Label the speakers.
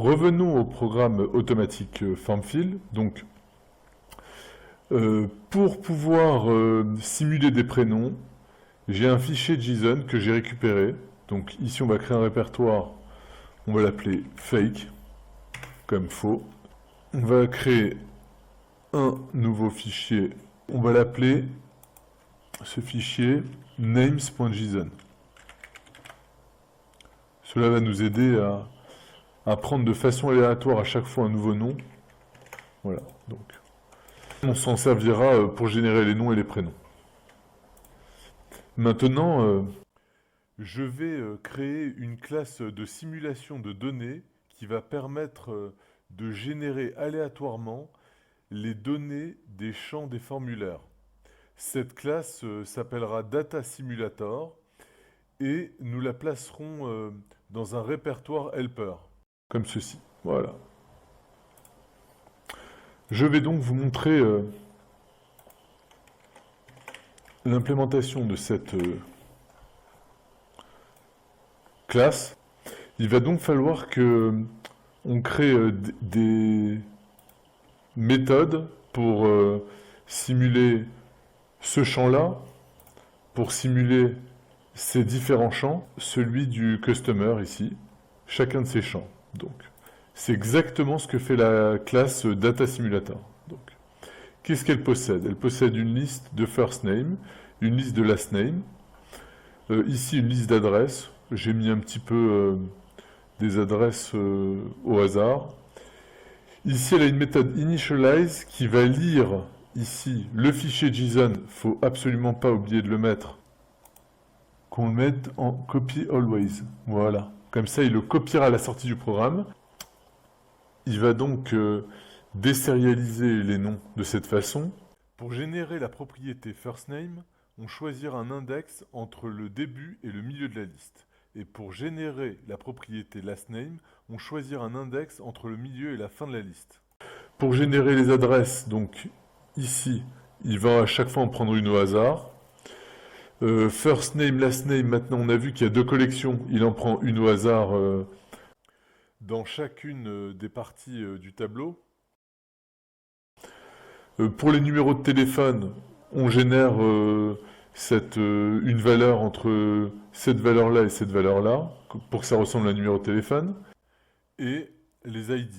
Speaker 1: Revenons au programme automatique FormFill. Donc, pour pouvoir simuler des prénoms, j'ai un fichier JSON que j'ai récupéré. Donc ici, on va créer un répertoire. On va l'appeler fake, comme faux. On va créer un nouveau fichier. On va l'appeler, ce fichier, names.json. Cela va nous aider à prendre de façon aléatoire à chaque fois un nouveau nom. Voilà, donc. On s'en servira pour générer les noms et les prénoms. Maintenant, je vais créer une classe de simulation de données qui va permettre de générer aléatoirement les données des champs des formulaires. Cette classe s'appellera Data Simulator et nous la placerons dans un répertoire helper, comme ceci. Voilà. Je vais donc vous montrer l'implémentation de cette classe. Il va donc falloir que on crée des méthodes pour simuler ce champ-là, pour simuler ces différents champs, celui du customer ici, chacun de ces champs. Donc, c'est exactement ce que fait la classe Data Simulator. Donc, qu'est-ce qu'elle possède? Elle possède une liste de first name, une liste de last name, ici une liste d'adresses. J'ai mis un petit peu des adresses au hasard. Ici, elle a une méthode initialize qui va lire ici le fichier JSON. Il ne faut absolument pas oublier de le mettre. Qu'on le mette en copy always. Voilà. Comme ça, il le copiera à la sortie du programme. Il va donc désérialiser les noms de cette façon. Pour générer la propriété firstName, on choisira un index entre le début et le milieu de la liste. Et pour générer la propriété lastName, on choisira un index entre le milieu et la fin de la liste. Pour générer les adresses, donc ici, il va à chaque fois en prendre une au hasard. First name, last name, maintenant on a vu qu'il y a deux collections, il en prend une au hasard dans chacune des parties du tableau. Pour les numéros de téléphone, on génère une valeur entre cette valeur-là et cette valeur-là, pour que ça ressemble à un numéro de téléphone. Et les ID.